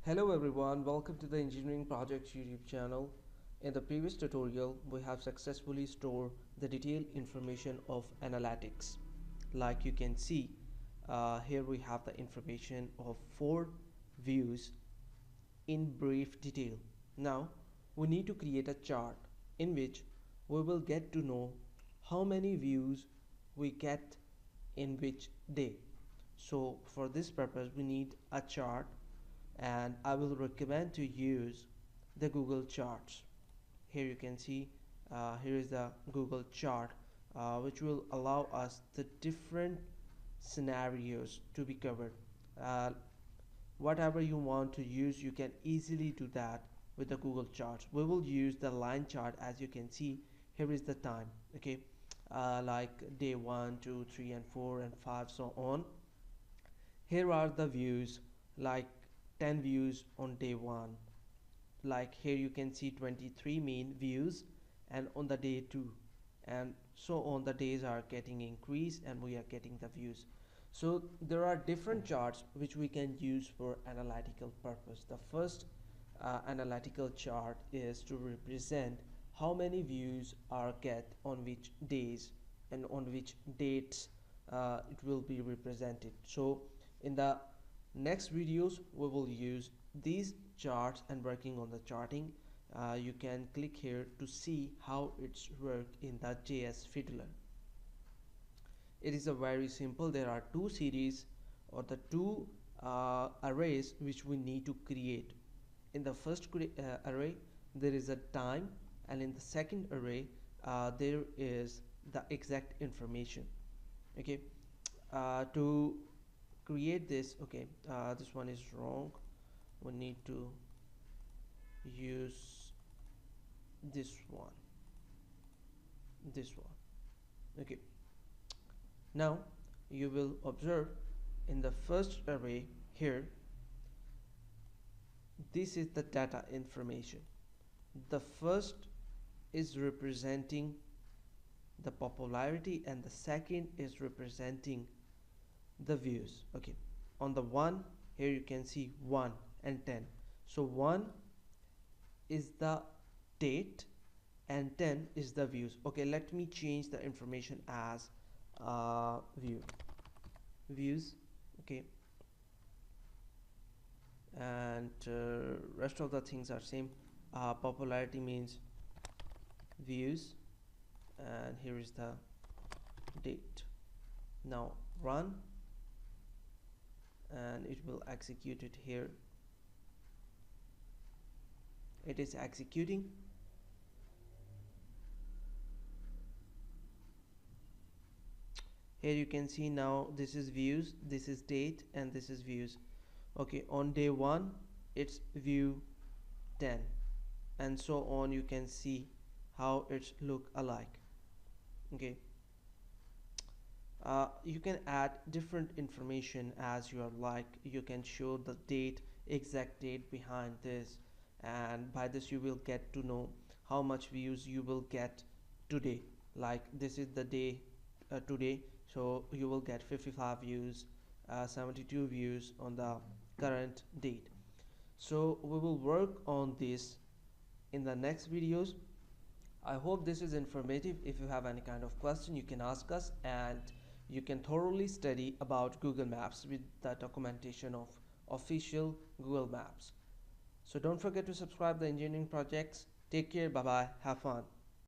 Hello everyone, welcome to the Engineering Projects YouTube channel. In the previous tutorial, we have successfully stored the detailed information of analytics. Like you can see, here we have the information of 4 views in brief detail. Now, we need to create a chart in which we will get to know how many views we get in which day. So for this purpose, we need a chart, and I will recommend to use the Google Charts. Here you can see, here is the Google chart, which will allow us the different scenarios to be covered. Whatever you want to use, you can easily do that with the Google Charts. We will use the line chart. As you can see, here is the time, okay, like day 1, 2, 3 and 4 and 5, so on. Here are the views, like 10 views on day 1. Like here you can see 23 main views, and on the day 2, and so on, the days are getting increased and we are getting the views. So there are different charts which we can use for analytical purpose. The first analytical chart is to represent how many views are get on which days and on which dates it will be represented. So in the next videos we will use these charts and working on the charting. You can click here to see how it's worked in the JS Fiddler. It is a very simple. There are two series or the two arrays which we need to create. In the first array there is a time, and in the second array there is the exact information. Okay, to create this, okay, this one is wrong. We need to use this one. Okay, now you will observe in the first array here, this is the data information. The first is representing the popularity and the second is representing the views. Okay, on the 1, here you can see 1 and 10. So 1 is the date and 10 is the views. Okay, let me change the information as views. Okay, and rest of the things are same. Popularity means views, and here is the date. Now run, and it will execute it. Here it is executing. Here you can see now this is views, this is date, and this is views. Okay, on day 1 it's view 10, and so on. You can see how it's look alike. Okay, you can add different information as you are like. You can show the date, exact date behind this, and by this you will get to know how much views you will get today. Like this is the day today, so you will get 55 views, 72 views on the current date. So we will work on this in the next videos. I hope this is informative. If you have any kind of question, you can ask us, and you can thoroughly study about Google Maps with the documentation of official Google Maps. So don't forget to subscribe the engineering projects. Take care, bye bye, have fun.